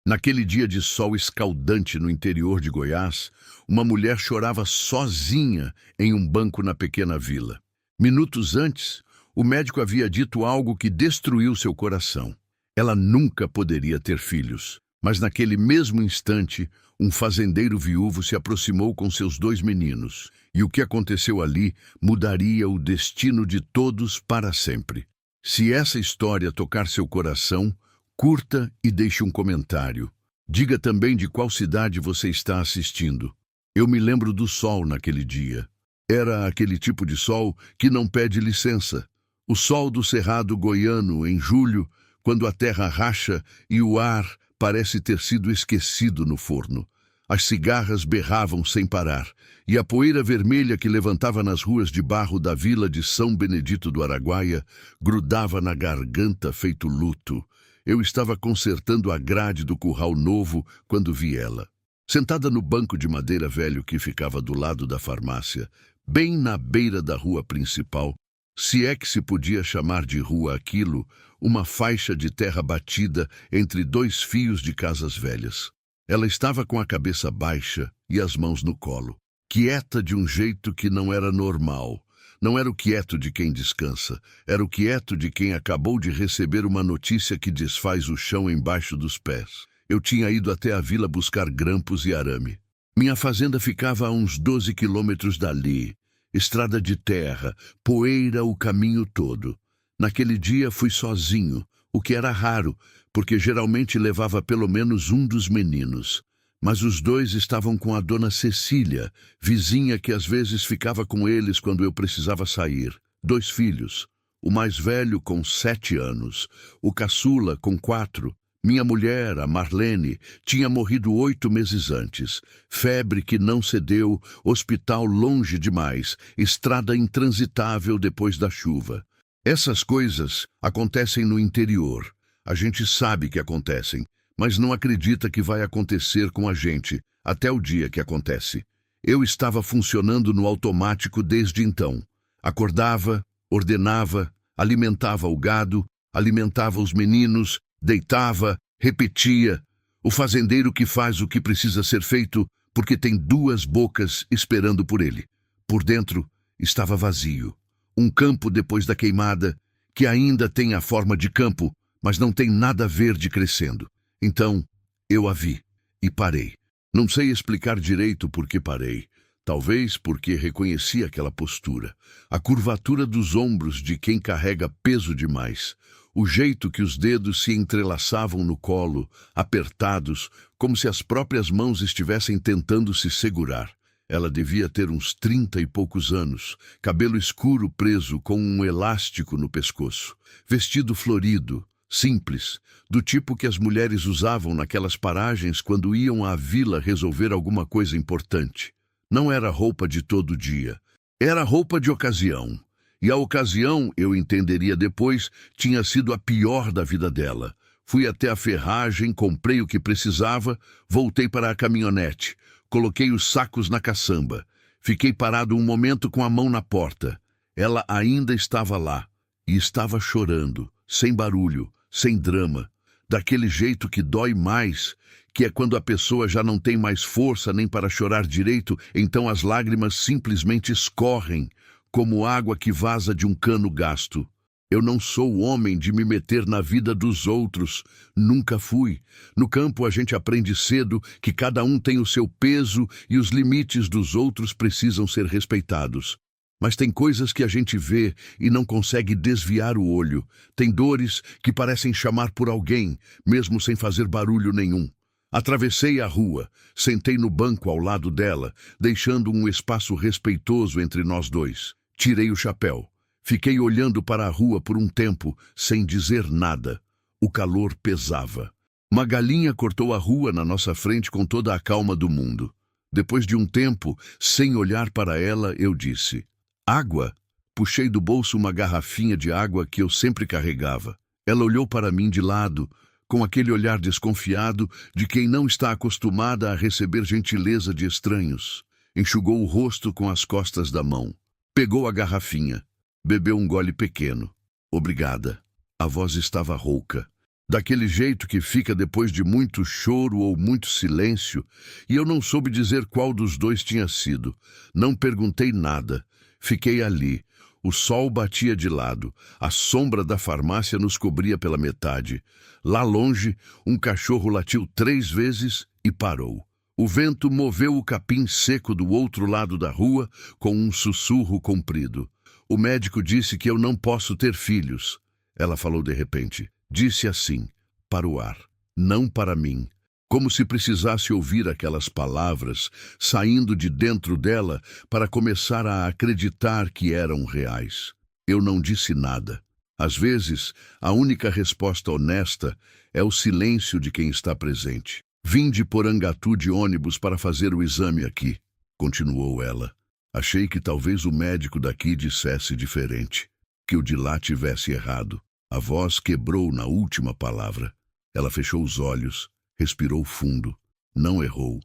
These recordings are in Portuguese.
Naquele dia de sol escaldante no interior de Goiás, uma mulher chorava sozinha em um banco na pequena vila. Minutos antes, o médico havia dito algo que destruiu seu coração. Ela nunca poderia ter filhos, mas naquele mesmo instante, um fazendeiro viúvo se aproximou com seus 2 meninos, e o que aconteceu ali mudaria o destino de todos para sempre. Se essa história tocar seu coração, curta e deixe um comentário. Diga também de qual cidade você está assistindo. Eu me lembro do sol naquele dia. Era aquele tipo de sol que não pede licença. O sol do cerrado goiano em julho, quando a terra racha e o ar parece ter sido esquecido no forno. As cigarras berravam sem parar, e a poeira vermelha que levantava nas ruas de barro da vila de São Benedito do Araguaia grudava na garganta feito luto. Eu estava consertando a grade do curral novo quando vi ela. Sentada no banco de madeira velho que ficava do lado da farmácia, bem na beira da rua principal, se é que se podia chamar de rua aquilo, uma faixa de terra batida entre 2 fios de casas velhas. Ela estava com a cabeça baixa e as mãos no colo, quieta de um jeito que não era normal. Não era o quieto de quem descansa, era o quieto de quem acabou de receber uma notícia que desfaz o chão embaixo dos pés. Eu tinha ido até a vila buscar grampos e arame. Minha fazenda ficava a uns 12 quilômetros dali. Estrada de terra, poeira o caminho todo. Naquele dia fui sozinho, o que era raro, porque geralmente levava pelo menos um dos meninos. Mas os 2 estavam com a dona Cecília, vizinha que às vezes ficava com eles quando eu precisava sair. 2 filhos, o mais velho com 7 anos, o caçula com 4. Minha mulher, a Marlene, tinha morrido 8 meses antes. Febre que não cedeu, hospital longe demais, estrada intransitável depois da chuva. Essas coisas acontecem no interior. A gente sabe que acontecem, mas não acredita que vai acontecer com a gente, até o dia que acontece. Eu estava funcionando no automático desde então. Acordava, ordenava, alimentava o gado, alimentava os meninos, deitava, repetia. O fazendeiro que faz o que precisa ser feito porque tem 2 bocas esperando por ele. Por dentro estava vazio. Um campo depois da queimada, que ainda tem a forma de campo, mas não tem nada verde crescendo. Então, eu a vi e parei. Não sei explicar direito por que parei. Talvez porque reconheci aquela postura, a curvatura dos ombros de quem carrega peso demais, o jeito que os dedos se entrelaçavam no colo, apertados, como se as próprias mãos estivessem tentando se segurar. Ela devia ter uns 30 e poucos anos, cabelo escuro preso com um elástico no pescoço, vestido florido, simples, do tipo que as mulheres usavam naquelas paragens quando iam à vila resolver alguma coisa importante. Não era roupa de todo dia, era roupa de ocasião. E a ocasião, eu entenderia depois, tinha sido a pior da vida dela. Fui até a ferragem, comprei o que precisava, voltei para a caminhonete, coloquei os sacos na caçamba. Fiquei parado um momento com a mão na porta. Ela ainda estava lá, e estava chorando, sem barulho, sem drama, daquele jeito que dói mais, que é quando a pessoa já não tem mais força nem para chorar direito, então as lágrimas simplesmente escorrem, como água que vaza de um cano gasto. Eu não sou o homem de me meter na vida dos outros, nunca fui. No campo a gente aprende cedo que cada um tem o seu peso e os limites dos outros precisam ser respeitados. Mas tem coisas que a gente vê e não consegue desviar o olho. Tem dores que parecem chamar por alguém, mesmo sem fazer barulho nenhum. Atravessei a rua, sentei no banco ao lado dela, deixando um espaço respeitoso entre nós 2. Tirei o chapéu. Fiquei olhando para a rua por um tempo, sem dizer nada. O calor pesava. Uma galinha cortou a rua na nossa frente com toda a calma do mundo. Depois de um tempo, sem olhar para ela, eu disse: "Água?" Puxei do bolso uma garrafinha de água que eu sempre carregava. Ela olhou para mim de lado, com aquele olhar desconfiado de quem não está acostumada a receber gentileza de estranhos. Enxugou o rosto com as costas da mão. Pegou a garrafinha. Bebeu um gole pequeno. "Obrigada." A voz estava rouca. daquele jeito que fica depois de muito choro ou muito silêncio, e eu não soube dizer qual dos dois tinha sido. Não perguntei nada. Fiquei ali. O sol batia de lado. A sombra da farmácia nos cobria pela metade. Lá longe, um cachorro latiu 3 vezes e parou. O vento moveu o capim seco do outro lado da rua com um sussurro comprido. O médico disse que eu não posso ter filhos. Ela falou de repente. Disse assim, para o ar, não para mim. Como se precisasse ouvir aquelas palavras saindo de dentro dela para começar a acreditar que eram reais. Eu não disse nada. Às vezes, a única resposta honesta é o silêncio de quem está presente. Vim de Porangatu de ônibus para fazer o exame aqui, continuou ela. Achei que talvez o médico daqui dissesse diferente, que o de lá tivesse errado. A voz quebrou na última palavra. Ela fechou os olhos, respirou fundo. Não errou.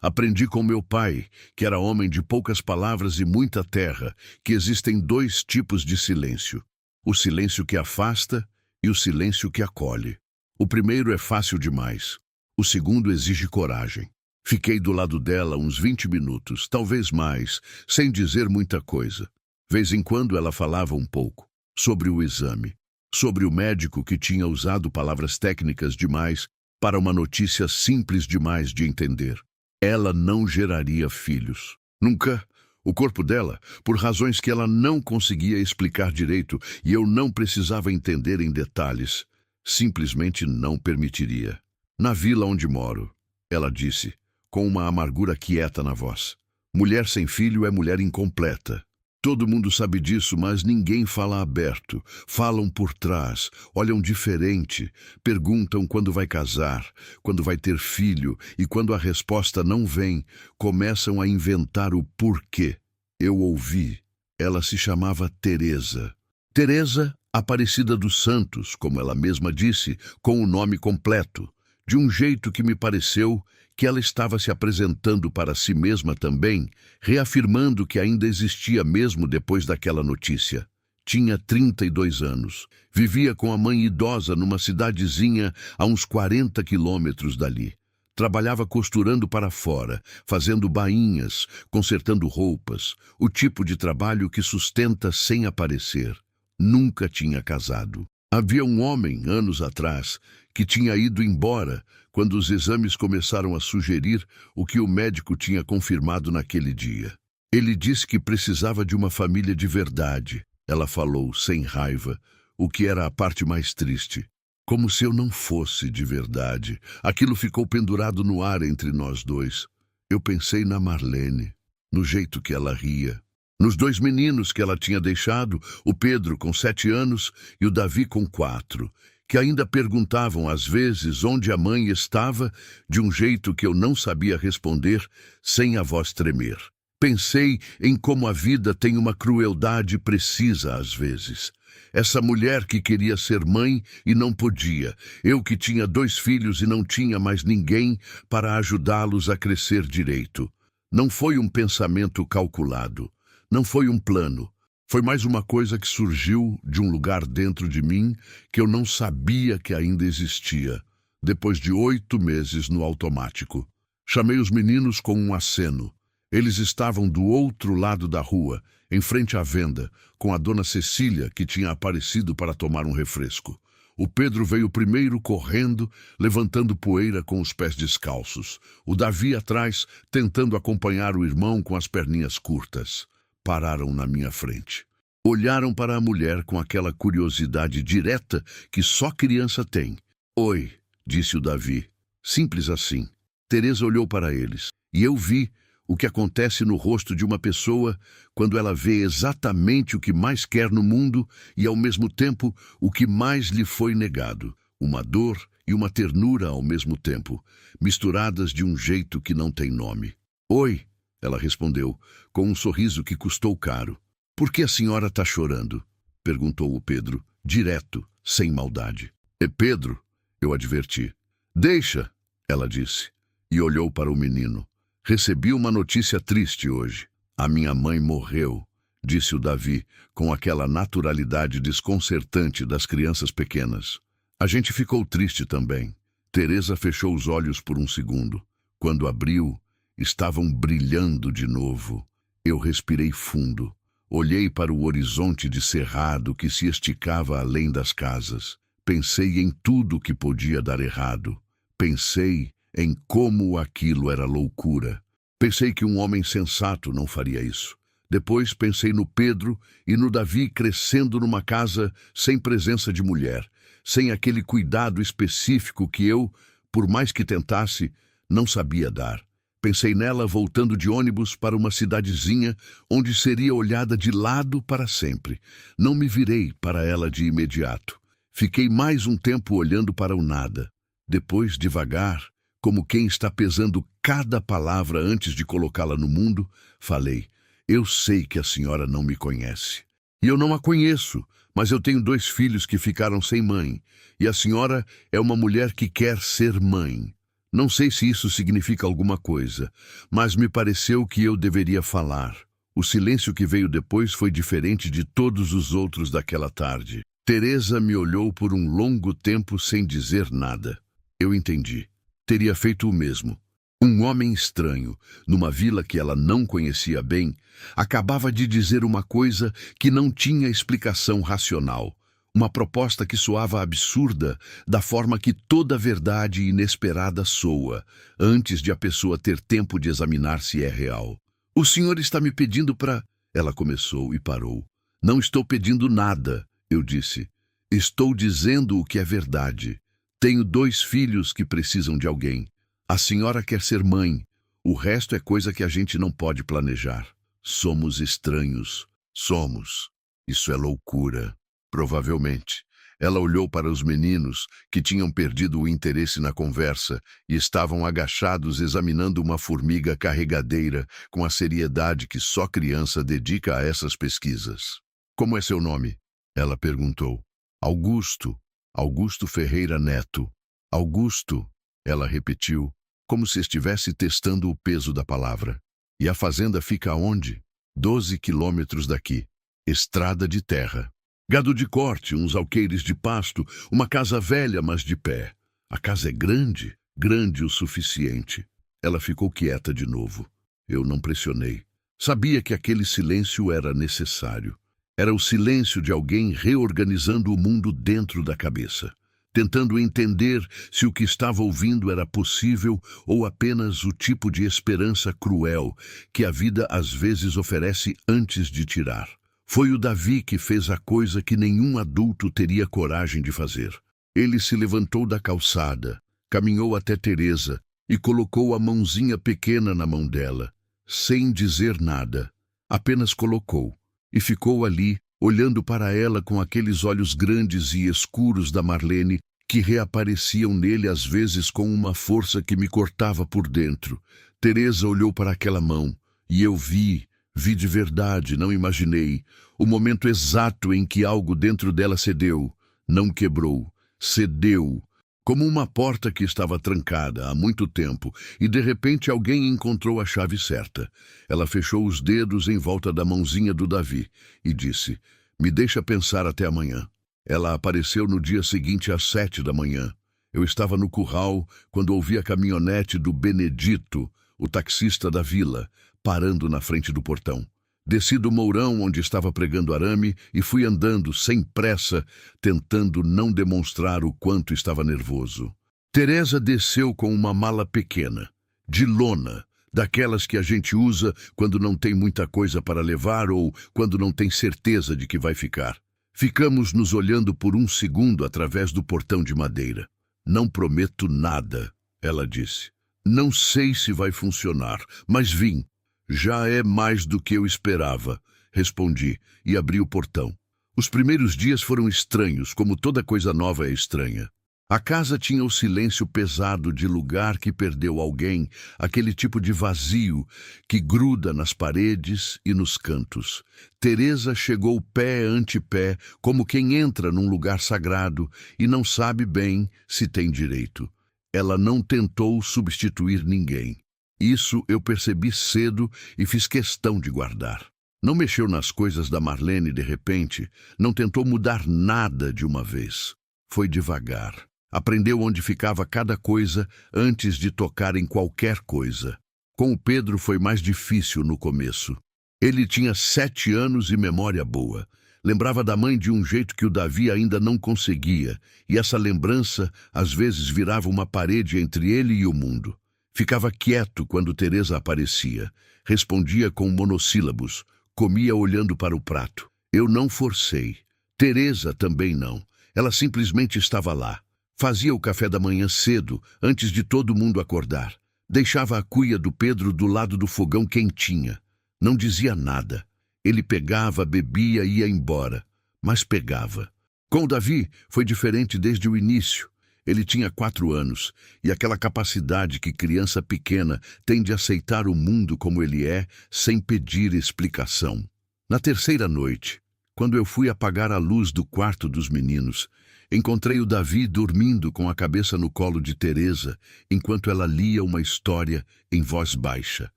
Aprendi com meu pai, que era homem de poucas palavras e muita terra, que existem 2 tipos de silêncio. O silêncio que afasta e o silêncio que acolhe. O primeiro é fácil demais. O segundo exige coragem. Fiquei do lado dela uns 20 minutos, talvez mais, sem dizer muita coisa. Vez em quando ela falava um pouco. Sobre o exame. Sobre o médico que tinha usado palavras técnicas demais para uma notícia simples demais de entender. Ela não geraria filhos. Nunca. O corpo dela, por razões que ela não conseguia explicar direito e eu não precisava entender em detalhes, simplesmente não permitiria. Na vila onde moro, ela disse, com uma amargura quieta na voz. Mulher sem filho é mulher incompleta. Todo mundo sabe disso, mas ninguém fala aberto. Falam por trás, olham diferente, perguntam quando vai casar, quando vai ter filho, e quando a resposta não vem, começam a inventar o porquê. Eu ouvi. Ela se chamava Teresa. Teresa Aparecida dos Santos, como ela mesma disse, com o nome completo, de um jeito que me pareceu que ela estava se apresentando para si mesma também, reafirmando que ainda existia mesmo depois daquela notícia. Tinha 32 anos. Vivia com a mãe idosa numa cidadezinha a uns 40 quilômetros dali. Trabalhava costurando para fora, fazendo bainhas, consertando roupas, o tipo de trabalho que sustenta sem aparecer. Nunca tinha casado. Havia um homem, anos atrás, que tinha ido embora quando os exames começaram a sugerir o que o médico tinha confirmado naquele dia. Ele disse que precisava de uma família de verdade. Ela falou, sem raiva, o que era a parte mais triste. Como se eu não fosse de verdade. Aquilo ficou pendurado no ar entre nós dois. Eu pensei na Marlene, no jeito que ela ria. Nos 2 meninos que ela tinha deixado, o Pedro com 7 anos e o Davi com 4, que ainda perguntavam às vezes onde a mãe estava, de um jeito que eu não sabia responder, sem a voz tremer. Pensei em como a vida tem uma crueldade precisa às vezes. Essa mulher que queria ser mãe e não podia, eu que tinha 2 filhos e não tinha mais ninguém para ajudá-los a crescer direito. Não foi um pensamento calculado. Não foi um plano, foi mais uma coisa que surgiu de um lugar dentro de mim que eu não sabia que ainda existia, depois de 8 meses no automático. Chamei os meninos com um aceno. Eles estavam do outro lado da rua, em frente à venda, com a dona Cecília, que tinha aparecido para tomar um refresco. O Pedro veio primeiro correndo, levantando poeira com os pés descalços. O Davi atrás, tentando acompanhar o irmão com as perninhas curtas. Pararam na minha frente. Olharam para a mulher com aquela curiosidade direta que só criança tem. Oi, disse o Davi. Simples assim. Teresa olhou para eles, e eu vi o que acontece no rosto de uma pessoa quando ela vê exatamente o que mais quer no mundo e, ao mesmo tempo, o que mais lhe foi negado. Uma dor e uma ternura ao mesmo tempo, misturadas de um jeito que não tem nome. Oi, ela respondeu, com um sorriso que custou caro. Por que a senhora está chorando? Perguntou o Pedro, direto, sem maldade. É Pedro, eu adverti. Deixa, ela disse, e olhou para o menino. Recebi uma notícia triste hoje. A minha mãe morreu. disse o Davi, com aquela naturalidade desconcertante das crianças pequenas. A gente ficou triste também. Teresa fechou os olhos por um segundo. Quando abriu, estavam brilhando de novo. Eu respirei fundo. Olhei para o horizonte de cerrado que se esticava além das casas. Pensei em tudo que podia dar errado. Pensei em como aquilo era loucura. Pensei que um homem sensato não faria isso. Depois pensei no Pedro e no Davi crescendo numa casa sem presença de mulher, sem aquele cuidado específico que eu, por mais que tentasse, não sabia dar. Pensei nela voltando de ônibus para uma cidadezinha onde seria olhada de lado para sempre. Não me virei para ela de imediato. Fiquei mais um tempo olhando para o nada. Depois, devagar, como quem está pesando cada palavra antes de colocá-la no mundo, falei: eu sei que a senhora não me conhece. E eu não a conheço, mas eu tenho 2 filhos que ficaram sem mãe, e a senhora é uma mulher que quer ser mãe. Não sei se isso significa alguma coisa, mas me pareceu que eu deveria falar. O silêncio que veio depois foi diferente de todos os outros daquela tarde. Teresa me olhou por um longo tempo sem dizer nada. Eu entendi. Teria feito o mesmo. Um homem estranho, numa vila que ela não conhecia bem, acabava de dizer uma coisa que não tinha explicação racional. Uma proposta que soava absurda, da forma que toda verdade inesperada soa, antes de a pessoa ter tempo de examinar se é real. O senhor está me pedindo para... Ela começou e parou. Não estou pedindo nada, eu disse. Estou dizendo o que é verdade. Tenho 2 filhos que precisam de alguém. A senhora quer ser mãe. O resto é coisa que a gente não pode planejar. Somos estranhos. Somos. Isso é loucura. Provavelmente. Ela olhou para os meninos, que tinham perdido o interesse na conversa e estavam agachados examinando uma formiga carregadeira com a seriedade que só criança dedica a essas pesquisas. Como é seu nome? Ela perguntou. Augusto. Augusto Ferreira Neto. Augusto, ela repetiu, como se estivesse testando o peso da palavra. E a fazenda fica onde? 12 quilômetros daqui. Estrada de terra. Gado de corte, uns alqueires de pasto, uma casa velha, mas de pé. A casa é grande, grande o suficiente. Ela ficou quieta de novo. Eu não pressionei. Sabia que aquele silêncio era necessário. Era o silêncio de alguém reorganizando o mundo dentro da cabeça, tentando entender se o que estava ouvindo era possível ou apenas o tipo de esperança cruel que a vida às vezes oferece antes de tirar. Foi o Davi que fez a coisa que nenhum adulto teria coragem de fazer. Ele se levantou da calçada, caminhou até Teresa e colocou a mãozinha pequena na mão dela, sem dizer nada. Apenas colocou. E ficou ali, olhando para ela com aqueles olhos grandes e escuros da Marlene, que reapareciam nele às vezes com uma força que me cortava por dentro. Teresa olhou para aquela mão, e eu vi de verdade, não imaginei, o momento exato em que algo dentro dela cedeu, não quebrou, cedeu, como uma porta que estava trancada há muito tempo, e de repente alguém encontrou a chave certa. Ela fechou os dedos em volta da mãozinha do Davi e disse, me deixa pensar até amanhã. Ela apareceu no dia seguinte às 7 da manhã. Eu estava no curral quando ouvi a caminhonete do Benedito, o taxista da vila, parando na frente do portão. Desci do mourão onde estava pregando arame e fui andando sem pressa, tentando não demonstrar o quanto estava nervoso. Teresa desceu com uma mala pequena, de lona, daquelas que a gente usa quando não tem muita coisa para levar ou quando não tem certeza de que vai ficar. Ficamos nos olhando por um segundo através do portão de madeira. Não prometo nada, ela disse. Não sei se vai funcionar, mas vim. Já é mais do que eu esperava, respondi e abri o portão. Os primeiros dias foram estranhos, como toda coisa nova é estranha. A casa tinha o silêncio pesado de lugar que perdeu alguém, aquele tipo de vazio que gruda nas paredes e nos cantos. Teresa chegou pé ante pé, como quem entra num lugar sagrado e não sabe bem se tem direito. Ela não tentou substituir ninguém. Isso eu percebi cedo e fiz questão de guardar. Não mexeu nas coisas da Marlene de repente, não tentou mudar nada de uma vez. Foi devagar. Aprendeu onde ficava cada coisa antes de tocar em qualquer coisa. Com o Pedro foi mais difícil no começo. Ele tinha 7 anos e memória boa. Lembrava da mãe de um jeito que o Davi ainda não conseguia, e essa lembrança às vezes virava uma parede entre ele e o mundo. Ficava quieto quando Teresa aparecia. Respondia com monossílabos. Comia olhando para o prato. Eu não forcei. Teresa também não. Ela simplesmente estava lá. Fazia o café da manhã cedo, antes de todo mundo acordar. Deixava a cuia do Pedro do lado do fogão quentinha. Não dizia nada. Ele pegava, bebia e ia embora. Mas pegava. Com o Davi, foi diferente desde o início. Ele tinha 4 anos, e aquela capacidade que criança pequena tem de aceitar o mundo como ele é, sem pedir explicação. Na terceira noite, quando eu fui apagar a luz do quarto dos meninos, encontrei o Davi dormindo com a cabeça no colo de Teresa, enquanto ela lia uma história em voz baixa.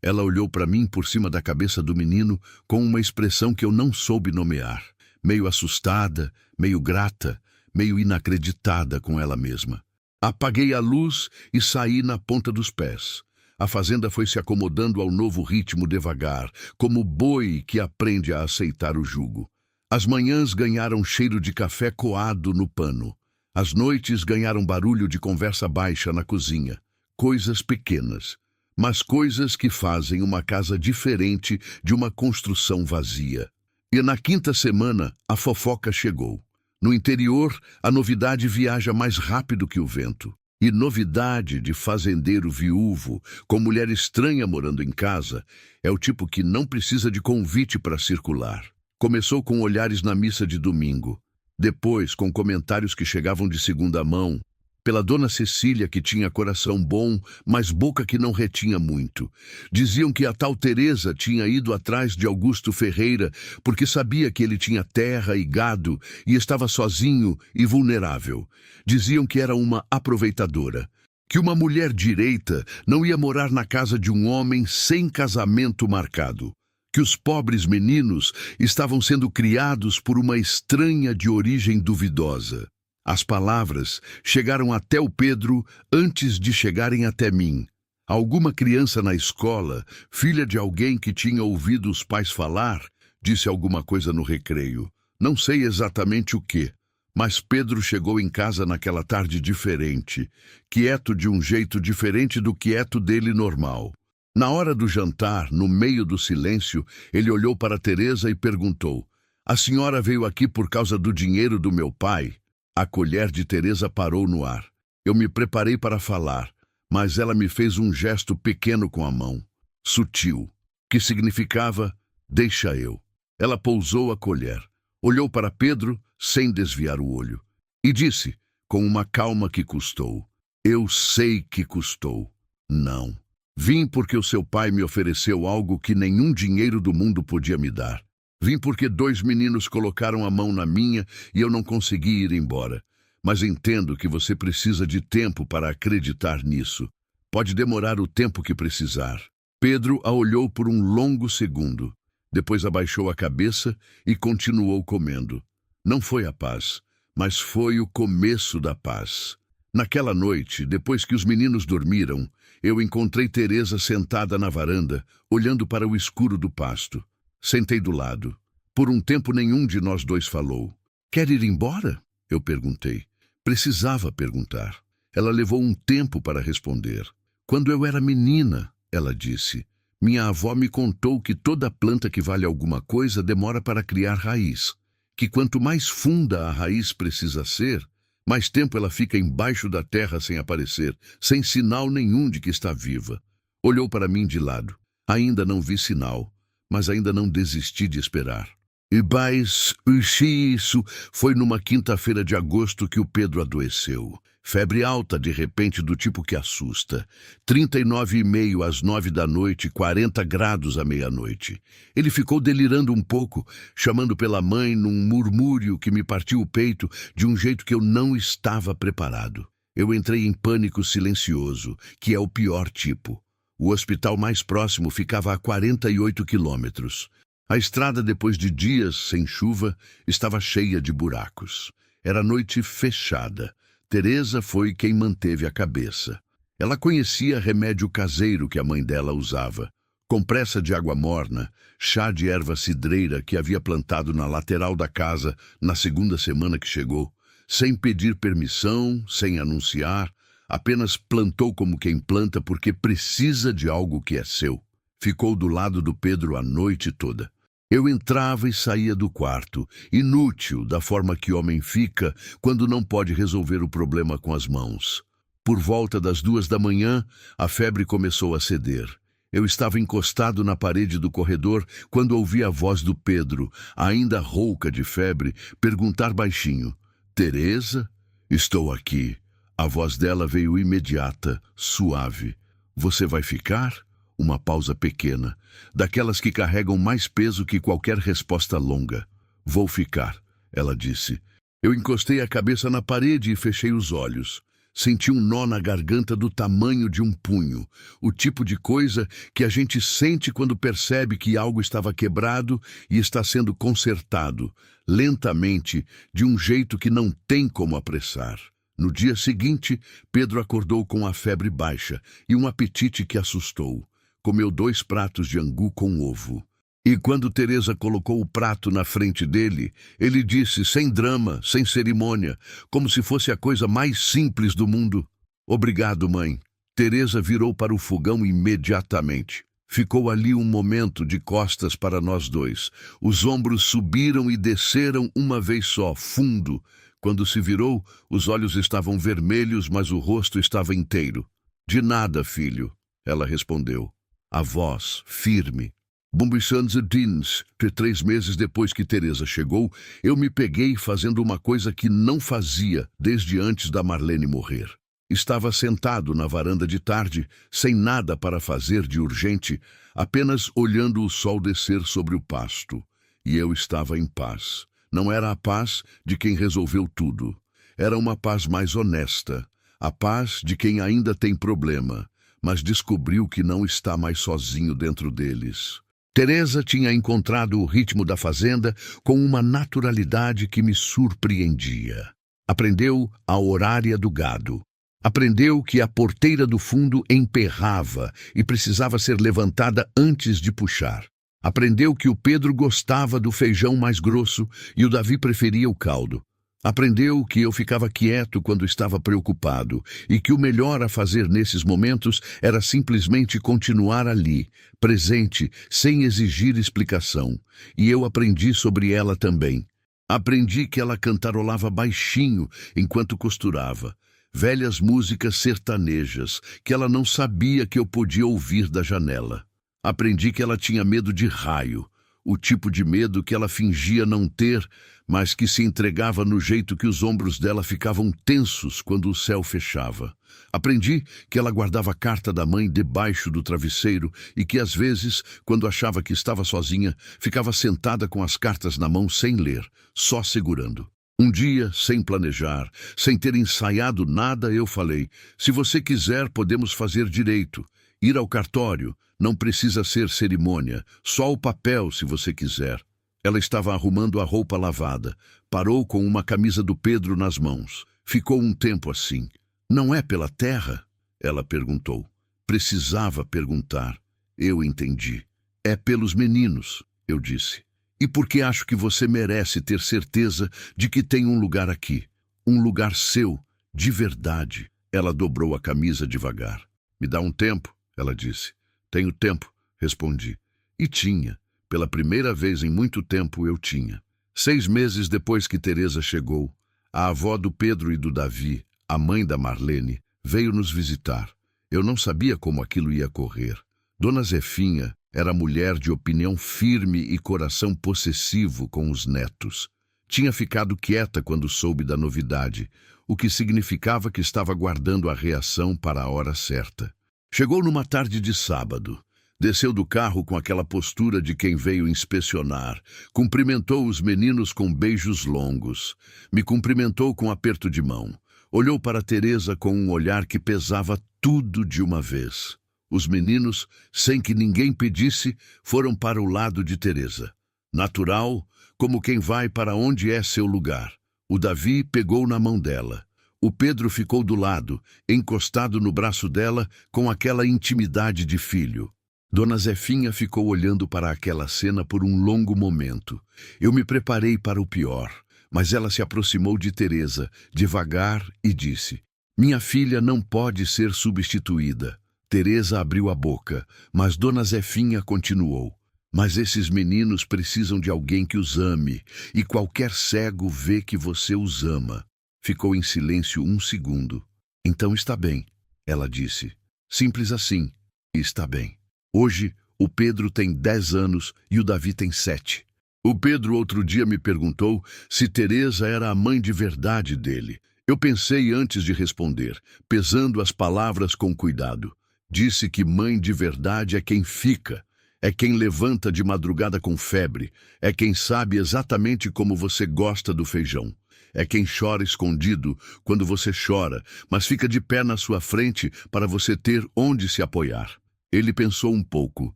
Ela olhou para mim por cima da cabeça do menino com uma expressão que eu não soube nomear, meio assustada, meio grata, meio inacreditada com ela mesma. Apaguei a luz e saí na ponta dos pés. A fazenda foi se acomodando ao novo ritmo devagar, como boi que aprende a aceitar o jugo. As manhãs ganharam cheiro de café coado no pano. As noites ganharam barulho de conversa baixa na cozinha. Coisas pequenas, mas coisas que fazem uma casa diferente de uma construção vazia. E na 5ª semana, a fofoca chegou. No interior, a novidade viaja mais rápido que o vento. E novidade de fazendeiro viúvo, com mulher estranha morando em casa, é o tipo que não precisa de convite para circular. Começou com olhares na missa de domingo. Depois, com comentários que chegavam de segunda mão, pela dona Cecília, que tinha coração bom, mas boca que não retinha muito. Diziam que a tal Teresa tinha ido atrás de Augusto Ferreira porque sabia que ele tinha terra e gado e estava sozinho e vulnerável. Diziam que era uma aproveitadora, que uma mulher direita não ia morar na casa de um homem sem casamento marcado, que os pobres meninos estavam sendo criados por uma estranha de origem duvidosa. As palavras chegaram até o Pedro antes de chegarem até mim. Alguma criança na escola, filha de alguém que tinha ouvido os pais falar, disse alguma coisa no recreio. Não sei exatamente o quê, mas Pedro chegou em casa naquela tarde diferente, quieto de um jeito diferente do quieto dele normal. Na hora do jantar, no meio do silêncio, ele olhou para Teresa e perguntou: "A senhora veio aqui por causa do dinheiro do meu pai?" A colher de Teresa parou no ar. Eu me preparei para falar, mas ela me fez um gesto pequeno com a mão, sutil, que significava: "Deixa eu." Ela pousou a colher, olhou para Pedro sem desviar o olho, e disse, com uma calma que custou: "Eu sei que custou. Não. Vim porque o seu pai me ofereceu algo que nenhum dinheiro do mundo podia me dar. Vim porque 2 meninos colocaram a mão na minha e eu não consegui ir embora. Mas entendo que você precisa de tempo para acreditar nisso. Pode demorar o tempo que precisar." Pedro a olhou por um longo segundo. Depois abaixou a cabeça e continuou comendo. Não foi a paz, mas foi o começo da paz. Naquela noite, depois que os meninos dormiram, eu encontrei Teresa sentada na varanda, olhando para o escuro do pasto. Sentei do lado. Por um tempo nenhum de nós dois falou. "Quer ir embora?" Eu perguntei. Precisava perguntar. Ela levou um tempo para responder. "Quando eu era menina," ela disse, "minha avó me contou que toda planta que vale alguma coisa demora para criar raiz. Que quanto mais funda a raiz precisa ser, mais tempo ela fica embaixo da terra sem aparecer, sem sinal nenhum de que está viva." Olhou para mim de lado. Ainda não vi sinal, mas ainda não desisti de esperar. Isso foi numa quinta-feira de agosto que o Pedro adoeceu. Febre alta, de repente, do tipo que assusta. 39,5 às 9 da noite, 40 graus à meia-noite. Ele ficou delirando um pouco, chamando pela mãe num murmúrio que me partiu o peito de um jeito que eu não estava preparado. Eu entrei em pânico silencioso, que é o pior tipo. O hospital mais próximo ficava a 48 quilômetros. A estrada, depois de dias sem chuva, estava cheia de buracos. Era noite fechada. Teresa foi quem manteve a cabeça. Ela conhecia remédio caseiro que a mãe dela usava. Compressa de água morna, chá de erva cidreira que havia plantado na lateral da casa na segunda semana que chegou. Sem pedir permissão, sem anunciar, apenas plantou como quem planta porque precisa de algo que é seu. Ficou do lado do Pedro a noite toda. Eu entrava e saía do quarto, inútil da forma que homem fica quando não pode resolver o problema com as mãos. Por volta das 2 da manhã, a febre começou a ceder. Eu estava encostado na parede do corredor quando ouvi a voz do Pedro, ainda rouca de febre, perguntar baixinho: "Teresa? Estou aqui." A voz dela veio imediata, suave. "Você vai ficar?" Uma pausa pequena, daquelas que carregam mais peso que qualquer resposta longa. "Vou ficar," ela disse. Eu encostei a cabeça na parede e fechei os olhos. Senti um nó na garganta do tamanho de um punho, o tipo de coisa que a gente sente quando percebe que algo estava quebrado e está sendo consertado, lentamente, de um jeito que não tem como apressar. No dia seguinte, Pedro acordou com a febre baixa e um apetite que assustou. Comeu 2 pratos de angu com ovo. E quando Teresa colocou o prato na frente dele, ele disse, sem drama, sem cerimônia, como se fosse a coisa mais simples do mundo: "Obrigado, mãe." Teresa virou para o fogão imediatamente. Ficou ali um momento de costas para nós dois. Os ombros subiram e desceram uma vez só, fundo. Quando se virou, os olhos estavam vermelhos, mas o rosto estava inteiro. "De nada, filho," ela respondeu. A voz, firme. Bumbissanzedins, que 3 meses depois que Teresa chegou, eu me peguei fazendo uma coisa que não fazia desde antes da Marlene morrer. Estava sentado na varanda de tarde, sem nada para fazer de urgente, apenas olhando o sol descer sobre o pasto. E eu estava em paz. Não era a paz de quem resolveu tudo. Era uma paz mais honesta. A paz de quem ainda tem problema, mas descobriu que não está mais sozinho dentro deles. Teresa tinha encontrado o ritmo da fazenda com uma naturalidade que me surpreendia. Aprendeu a horária do gado. Aprendeu que a porteira do fundo emperrava e precisava ser levantada antes de puxar. Aprendeu que o Pedro gostava do feijão mais grosso e o Davi preferia o caldo. Aprendeu que eu ficava quieto quando estava preocupado e que o melhor a fazer nesses momentos era simplesmente continuar ali, presente, sem exigir explicação. E eu aprendi sobre ela também. Aprendi que ela cantarolava baixinho enquanto costurava. Velhas músicas sertanejas que ela não sabia que eu podia ouvir da janela. Aprendi que ela tinha medo de raio, o tipo de medo que ela fingia não ter, mas que se entregava no jeito que os ombros dela ficavam tensos quando o céu fechava. Aprendi que ela guardava a carta da mãe debaixo do travesseiro e que, às vezes, quando achava que estava sozinha, ficava sentada com as cartas na mão sem ler, só segurando. Um dia, sem planejar, sem ter ensaiado nada, eu falei: "Se você quiser, podemos fazer direito. Ir ao cartório, não precisa ser cerimônia, só o papel se você quiser." Ela estava arrumando a roupa lavada. Parou com uma camisa do Pedro nas mãos. Ficou um tempo assim. "Não é pela terra?" ela perguntou. Precisava perguntar. Eu entendi. "É pelos meninos," eu disse. "E porque acho que você merece ter certeza de que tem um lugar aqui. Um lugar seu, de verdade." Ela dobrou a camisa devagar. "Me dá um tempo," ela disse. "Tenho tempo," respondi. E tinha. Pela primeira vez em muito tempo eu tinha. 6 meses depois que Teresa chegou, a avó do Pedro e do Davi, a mãe da Marlene, veio nos visitar. Eu não sabia como aquilo ia correr. Dona Zefinha era mulher de opinião firme e coração possessivo com os netos. Tinha ficado quieta quando soube da novidade, o que significava que estava guardando a reação para a hora certa. Chegou numa tarde de sábado. Desceu do carro com aquela postura de quem veio inspecionar. Cumprimentou os meninos com beijos longos. Me cumprimentou com aperto de mão. Olhou para Teresa com um olhar que pesava tudo de uma vez. Os meninos, sem que ninguém pedisse, foram para o lado de Teresa. natural, como quem vai para onde é seu lugar. O Davi pegou na mão dela. O Pedro ficou do lado, encostado no braço dela, com aquela intimidade de filho. Dona Zefinha ficou olhando para aquela cena por um longo momento. Eu me preparei para o pior, mas ela se aproximou de Teresa, devagar, e disse: "Minha filha não pode ser substituída." Teresa abriu a boca, mas Dona Zefinha continuou: "Mas esses meninos precisam de alguém que os ame, e qualquer cego vê que você os ama." Ficou em silêncio um segundo. "Então está bem," ela disse. "Simples assim. Está bem." Hoje, o Pedro tem 10 anos e o Davi tem 7. O Pedro outro dia me perguntou se Teresa era a mãe de verdade dele. Eu pensei antes de responder, pesando as palavras com cuidado. Disse que mãe de verdade é quem fica, é quem levanta de madrugada com febre, é quem sabe exatamente como você gosta do feijão. É quem chora escondido quando você chora, mas fica de pé na sua frente para você ter onde se apoiar. Ele pensou um pouco,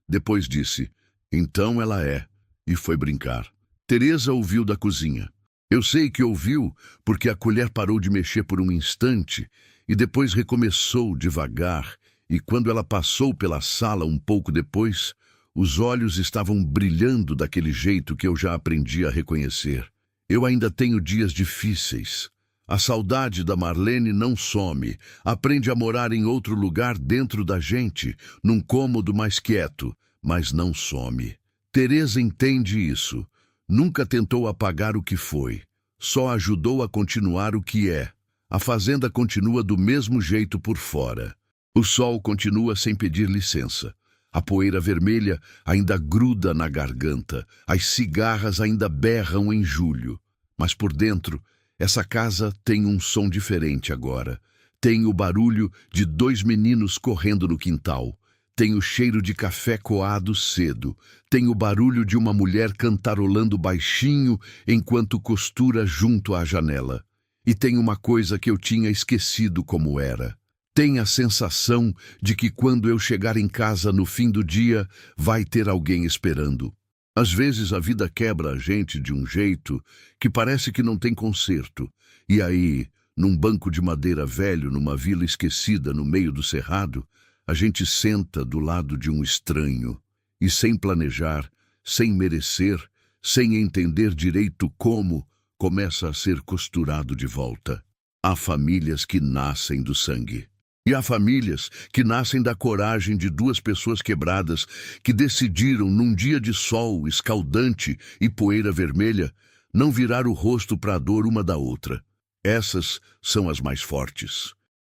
depois disse: "Então ela é", e foi brincar. Teresa ouviu da cozinha. Eu sei que ouviu, porque a colher parou de mexer por um instante e depois recomeçou devagar, e quando ela passou pela sala um pouco depois, os olhos estavam brilhando daquele jeito que eu já aprendi a reconhecer. Eu ainda tenho dias difíceis. A saudade da Marlene não some, aprende a morar em outro lugar dentro da gente, num cômodo mais quieto, mas não some. Teresa entende isso. Nunca tentou apagar o que foi, só ajudou a continuar o que é. A fazenda continua do mesmo jeito por fora. O sol continua sem pedir licença. A poeira vermelha ainda gruda na garganta, as cigarras ainda berram em julho. Mas por dentro, essa casa tem um som diferente agora. Tem o barulho de 2 meninos correndo no quintal. Tem o cheiro de café coado cedo. Tem o barulho de uma mulher cantarolando baixinho enquanto costura junto à janela. E tem uma coisa que eu tinha esquecido como era. Tem a sensação de que quando eu chegar em casa no fim do dia, vai ter alguém esperando. Às vezes a vida quebra a gente de um jeito que parece que não tem conserto. E aí, num banco de madeira velho, numa vila esquecida no meio do cerrado, a gente senta do lado de um estranho e, sem planejar, sem merecer, sem entender direito como, começa a ser costurado de volta. Há famílias que nascem do sangue. E há famílias que nascem da coragem de 2 pessoas quebradas que decidiram, num dia de sol escaldante e poeira vermelha, não virar o rosto para a dor uma da outra. Essas são as mais fortes.